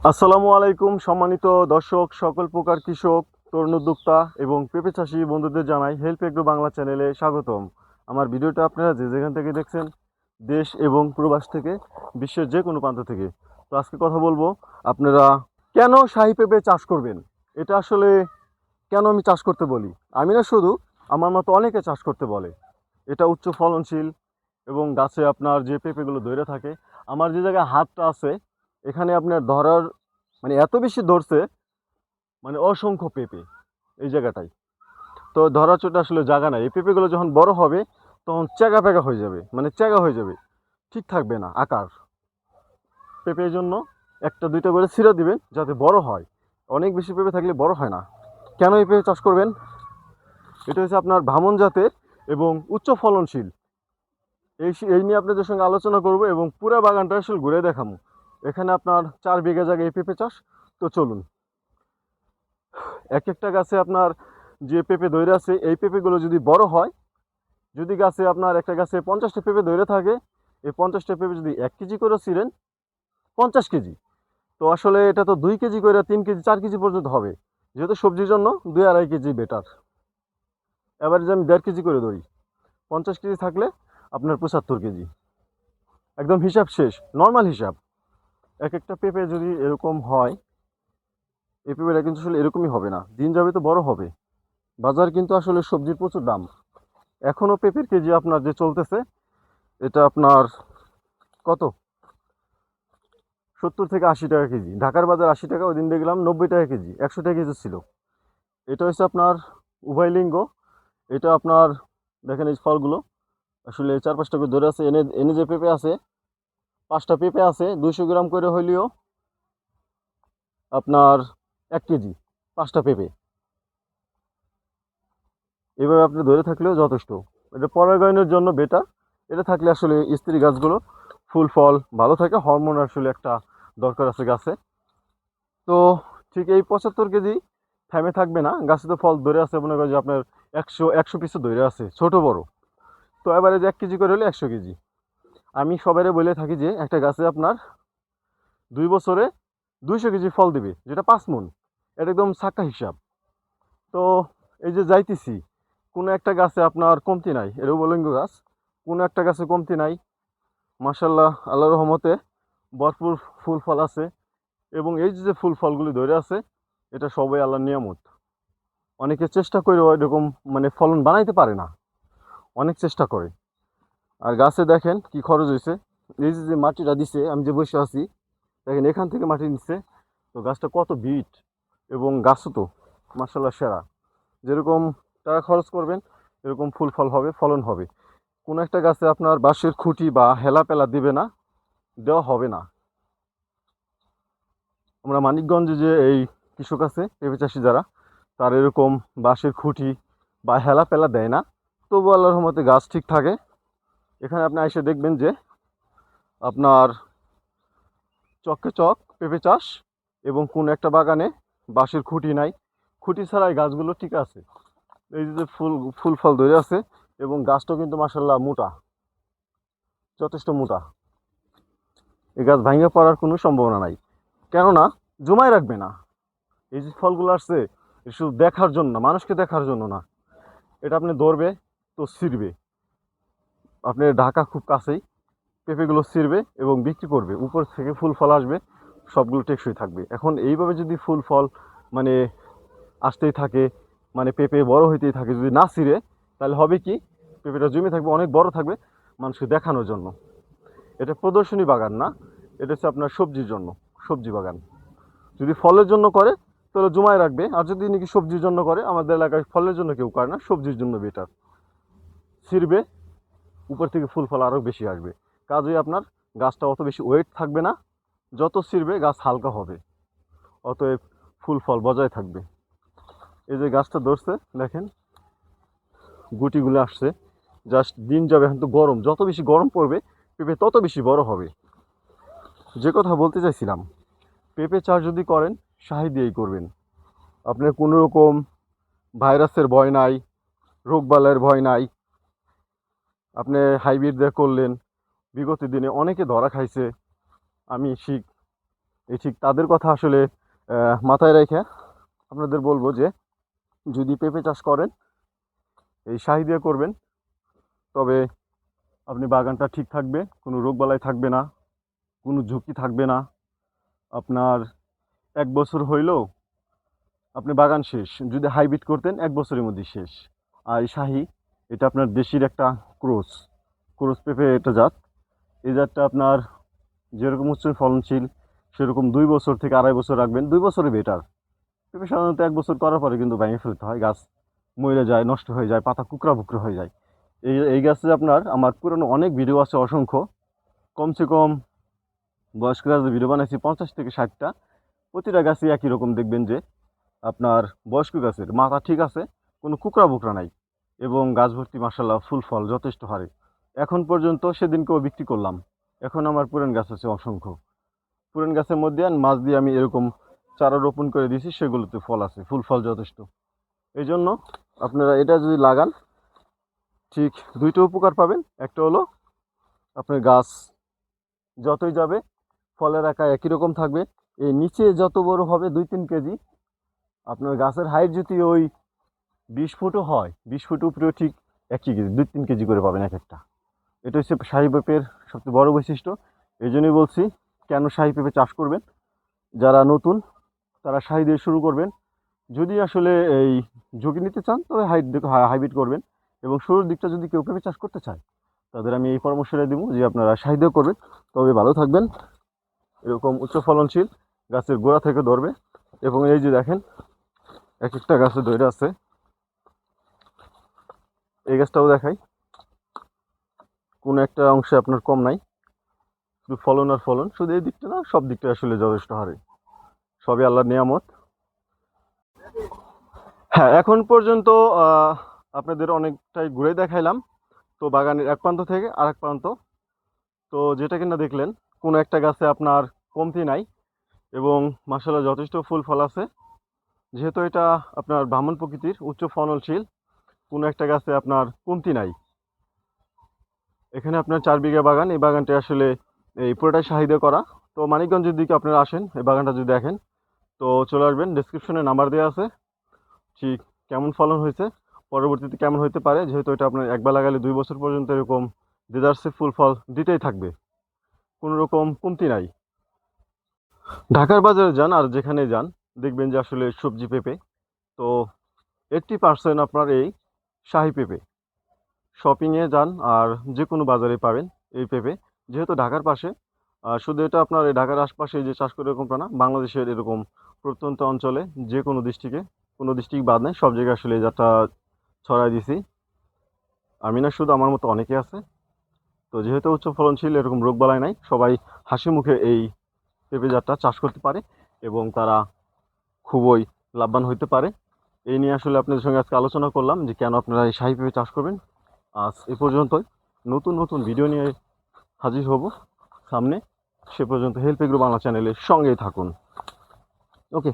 আসসালামু আলাইকুম সম্মানিত দর্শক, সকল প্রকার কৃষক, তরুণ উদ্যোক্তা এবং পেঁপে চাষি বন্ধুদের জানাই হেল্প এগ্রো বাংলা চ্যানেলে স্বাগতম। আমার ভিডিওটা আপনারা যে যেখান থেকে দেখছেন, দেশ এবং প্রবাস থেকে, বিশ্বের যে কোনো প্রান্ত থেকে। তো আজকে কথা বলবো আপনারা কেন শাহী পেঁপে চাষ করবেন। এটা আসলে কেন আমি চাষ করতে বলি, আমি না শুধু, আমার মতো অনেকে চাষ করতে বলে। এটা উচ্চ ফলনশীল এবং গাছে আপনার যে পেঁপেগুলো ধরে থাকে, আমার যে জায়গায় হাতটা আছে এখানে আপনার ধরার মানে এত বেশি ধরছে, মানে অসংখ্য পেঁপে এই জায়গাটায়। তো ধরার চোটে আসলে জায়গা নাই। এই পেঁপেগুলো যখন বড় হবে তখন চ্যাগা প্যাগা হয়ে যাবে, মানে চ্যাগা হয়ে যাবে, ঠিক থাকবে না আকার। পেঁপের জন্য একটা দুইটা করে ছিঁড়ে দিবেন যাতে বড় হয়। অনেক বেশি পেঁপে থাকলে বড় হয় না। কেন এই পেঁপে চাষ করবেন? এটা হচ্ছে আপনার ভামন জাতের এবং উচ্চ ফলনশীল। এই নিয়ে আপনাদের সঙ্গে আলোচনা করব এবং পুরো বাগানটা আসলে ঘুরে দেখাবো। এখানে আপনার 4 বিঘা জায়গায় এই পেঁপে চাষ। তো চলুন, এক একটা গাছে আপনার যে পেঁপে ধরে আছে, এই পেঁপেগুলো যদি বড় হয়, যদি গাছে আপনার একটা গাছে 50টা পেঁপে ধরে থাকে, এই 50টা পেঁপে যদি 1 কেজি করে ছিলেন, 50 কেজি। তো আসলে এটা তো 2 কেজি করে 3 কেজি 4 কেজি পর্যন্ত হবে। যেহেতু সবজির জন্য 2-2.5 কেজি বেটার। এবার যে আমি 1.5 কেজি করে ধরি, 50 কেজি থাকলে আপনার 75 কেজি, একদম হিসাব শেষ, নর্মাল হিসাব। এক একটা পেঁপে যদি এরকম হয়, এই পেঁপেটা কিন্তু আসলে এরকমই হবে না, দিন যাবে তো বড় হবে। বাজার কিন্তু আসলে সবজির প্রচুর দাম। এখনও পেঁপের কেজি আপনার যে চলতেছে, এটা আপনার কত, 70 থেকে 80 টাকা কেজি। ঢাকার বাজার 80 টাকা, ওই দিন দেখলাম 90 টাকা কেজি, 100 টাকা কেজি ছিল। এটা হচ্ছে আপনার উভয়লিঙ্গ। এটা আপনার দেখেন এই ফলগুলো আসলে 4-5টা করে ধরে আছে। এনে এনে যে পেঁপে আছে, 5টা পেঁপে আছে, 200 গ্রাম করে হইলেও আপনার 1 কেজি, 5টা পেঁপে। এভাবে আপনি ধরে থাকলেও যথেষ্ট। এটা পরাগায়নের জন্য বেটার। এটা থাকলে আসলে স্ত্রী গাছগুলো ফুল ফল ভালো থাকে, হরমোন আসলে একটা দরকার আছে গাছে। তো ঠিক এই 75 কেজি থেমে থাকবে না, গাছে তো ফল ধরে আছে, মনে করেন যে আপনার 100 পিসও ধরে আছে, ছোট বড়। তো এবারে যে 1 কেজি করে হলে 100 কেজি। আমি সবাইরে বলে থাকি যে একটা গাছে আপনার 2 বছরে 200 কেজি ফল দিবে, যেটা 5 মণ। এটা একদম ছাক্কা হিসাব। তো এই যে যাইতেছি, কোনো একটা গাছে আপনার কমতি নাই, এটা উভয়লিঙ্গ গাছ, কোনো একটা গাছে কমতি নাই। মাশাল্লাহ, আল্লাহর রহমতে ভরপুর ফুল ফল আছে। এবং এই যে ফুল ফলগুলি ধরে আছে, এটা সবই আল্লাহর নিয়ামত। অনেকে চেষ্টা করে এরকম মানে ফলন বানাইতে পারে না, অনেক চেষ্টা করে। আর গাছে দেখেন কি খরচ হয়েছে। এই যে যে মাটিটা দিছে, আমি যে বসে আছি, দেখেন এখান থেকে মাটি নিচ্ছে। তো গাছটা কত বিট, এবং গাছও তো মাশাল্লাহ সেরা। যেরকম টাকা খরচ করবেন এরকম ফুল ফল হবে, ফলন হবে। কোনো একটা গাছে আপনার বাঁশের খুঁটি বা হেলা পেলা দিবে না, দেওয়া হবে না। আমরা মানিকগঞ্জে যে এই কৃষক আছে, পেঁপে চাষি যারা, তার এরকম বাঁশের খুঁটি বা হেলা পেলা দেয় না। তবু আল্লাহর রহমতে গাছ ঠিক থাকে। এখানে আপনি এসে দেখবেন যে আপনার চককে চক পেঁপে চাষ, এবং কোন একটা বাগানে বাঁশের খুঁটি নাই, খুঁটি ছাড়াই গাছগুলো ঠিক আছে। এই যে ফুল ফুল ফল ধরে আছে, এবং গাছটাও কিন্তু মাসাল্লাহ মোটা, যথেষ্ট মোটা। এই গাছ ভাঙে পড়ার কোনো সম্ভাবনা নাই, কেননা জমায় রাখবে না। এই যে ফলগুলো আসছে, শুধু দেখার জন্য না, মানুষকে দেখার জন্য না। এটা আপনি ধরবে তো ছিঁড়বে। আপনি ঢাকা খুব কাছেই, পেঁপেগুলো ছিঁড়বে এবং বিক্রি করবে, উপর থেকে ফুল ফল আসবে, সবগুলো টেকসই থাকবে। এখন এইভাবে যদি ফুল ফল মানে আসতেই থাকে, মানে পেঁপে বড় হইতেই থাকে, যদি না ছিঁড়ে, তাহলে হবে কি, পেঁপেটা জমে থাকবে, অনেক বড় থাকবে, মানুষকে দেখানোর জন্য। এটা প্রদর্শনী বাগান না, এটা হচ্ছে আপনার সবজির জন্য, সবজি বাগান। যদি ফলের জন্য করে তাহলে জমায় রাখবে, আর যদি নাকি সবজির জন্য করে, আমাদের এলাকায় ফলের জন্য কেউ করে না, সবজির জন্য বেটার। ছিঁড়বে, উপর থেকে ফুল ফল আরও বেশি আসবে। কাজেই আপনার গাছটা অত বেশি ওয়েট থাকবে না, যত ছিঁড়বে গাছ হালকা হবে, অতএব ফুল ফল বজায় থাকবে। এই যে গাছটা ধরছে দেখেন, গুটিগুলো আসছে, জাস্ট দিন যাবে। এখন তো গরম, যত বেশি গরম পড়বে পেঁপে তত বেশি বড় হবে। যে কথা বলতে চাইছিলাম, পেঁপে চাষ যদি করেন শাহি দিয়েই করবেন। আপনার কোনো রকম ভাইরাসের ভয় নাই, রোগবালাইয়ের ভয় নাই। আপনি হাইব্রিড দিয়ে করলেন, বিগত দিনে অনেকে ধরা খাইছে, আমি শিখ। এই ঠিক তাদের কথা আসলে মাথায় রেখে আপনাদের বলবো যে যদি পেঁপে চাষ করেন এই শাহি দিয়ে করবেন, তবে আপনি বাগানটা ঠিক থাকবে, কোনো রোগবালাই থাকবে না, কোনো ঝুঁকি থাকবে না। আপনার 1 বছর হইলেও আপনি বাগান শেষ। যদি হাইব্রিড করতেন 1 বছরের মধ্যে শেষ। আর এই শাহি এটা আপনার দেশির একটা ক্রস ক্রস পেঁপে এটা জাত। এই জাতটা আপনার যেরকম উচ্চ ফলনশীল সেরকম 2 বছর থেকে 2.5 বছর রাখবেন, 2 বছরে বেটার। পেঁপে সাধারণত 1 বছর করার পরে কিন্তু ভেঙে ফেলতে হয়, গাছ মরে যায়, নষ্ট হয়ে যায়, পাতা কুকড়া বুকড়া হয়ে যায়। এই গাছে আপনার আমার পুরনো অনেক ভিডিও আছে অসংখ্য, কমসে কম বয়স্ক গাছের ভিডিও বানাইছি 50 থেকে 60টা। প্রতিটা গাছই একই রকম দেখবেন যে আপনার বয়স্ক গাছের মাথা ঠিক আছে, কোনো কুকড়া বুকড়া নাই, এবং গাছ ভর্তি মাসাল্লাহ ফুল ফল যথেষ্ট হারে। এখন পর্যন্ত সেদিনকেও বিক্রি করলাম। এখন আমার পুরান গাছ আছে অসংখ্য। পুরান গাছের মধ্যে মাছ দিয়ে আমি এরকম চারা রোপণ করে দিয়েছি, সেগুলোতে ফল আছে, ফুল ফল যথেষ্ট। এই জন্য আপনারা এটা যদি লাগান ঠিক দুইটা উপকার পাবেন। একটা হলো আপনার গাছ যতই যাবে ফলের আকার একই রকম থাকবে। এই নিচে যত বড় হবে 2-3 কেজি, আপনার গাছের হাইট যদি ওই 20 ফুটও হয়, 20 ফুট উপরেও ঠিক 1 কেজি 2-3 কেজি করে পাবেন এক একটা। এটা হচ্ছে শাহী পেঁপের সবচেয়ে বড় বৈশিষ্ট্য। এই জন্যই বলছি কেন শাহী পেঁপে চাষ করবেন। যারা নতুন তারা শাহী দিয়ে শুরু করবেন। যদি আসলে এই ঝুঁকি নিতে চান তবে হাইব্রিড করবেন। এবং শুরুর দিকটা যদি কেউ পেঁপে চাষ করতে চায় তাদের আমি এই পরামর্শটা দিব যে আপনারা শাহী দিয়ে করবেন, তবে ভালো থাকবেন। এরকম উচ্চ ফলনশীল গাছের গোড়া থেকে ধরবে। এবং এই যে দেখেন এক একটা গাছে ধরে আছে, এই গাছটাও দেখাই, কোনো একটা অংশে আপনার কম নাই, শুধু ফলন আর ফলন। শুধু এই দিকটা না, সব দিকটা আসলে যথেষ্ট হারে, সবই আল্লাহর নিয়ামত। হ্যাঁ, এখন পর্যন্ত আপনাদের অনেকটাই ঘুরে দেখাইলাম। তো বাগানের এক প্রান্ত থেকে আরেক প্রান্ত, তো যেটা কিনা দেখলেন কোনো একটা গাছে আপনার কমতি নাই, এবং মাশাআল্লাহ যথেষ্ট ফুল ফল আছে। যেহেতু এটা আপনার ব্রাহ্মণ প্রকৃতির উচ্চ ফলনশীল, কোনো একটা গাছে আপনার কমতি নাই। এখানে আপনার 4 বিঘা বাগান। এই বাগানটা আসলে এই পুরোটাই শাহিদা করা। তো মানিকগঞ্জের দিকে আপনারা আসেন, এই বাগানটা যদি দেখেন তো চলে আসবেন, ডিসক্রিপশনে নাম্বার দেওয়া আছে। ঠিক কেমন ফলন হয়েছে, পরবর্তীতে কেমন হতে পারে, যেহেতু এটা আপনার একবার লাগালে 2 বছর পর্যন্ত এরকম দেদারসে ফুল ফল দিতেই থাকবে, কোনো রকম কমতি নাই। ঢাকার বাজারে যান আর যেখানে যান দেখবেন যে আসলে সবজি পেঁপে তো 80% আপনার এই শাহী পেঁপে। শপিংয়ে যান আর যে কোনো বাজারে পাবেন এই পেঁপে। যেহেতু ঢাকার পাশে, শুধু এটা আপনার এই ঢাকার আশপাশে যে চাষ করে এরকমটা না, বাংলাদেশের এরকম প্রত্যন্ত অঞ্চলে যে কোনো ডিস্ট্রিক্টে, কোনো ডিস্ট্রিক্ট বাদ নেই, সব জায়গায় আসলে এই জাতটা ছড়াই দিছি। আমি না, শুধু আমার মতো অনেকে আছে। তো যেহেতু উচ্চ ফলনশীল, এরকম রোগবালাই নাই, সবাই হাসি মুখে এই পেঁপে জাতটা চাষ করতে পারে এবং তারা খুবই লাভবান হইতে পারে। এই নিয়ে আসলে আপনাদের সঙ্গে আজকে আলোচনা করলাম যে কেন আপনারা এই শাহী পেঁপে চাষ করবেন। আজ এ পর্যন্তই। নতুন নতুন ভিডিও নিয়ে হাজির হব সামনে। সে পর্যন্ত হেল্প এগ্রো বাংলা চ্যানেলের সঙ্গেই থাকুন। ওকে।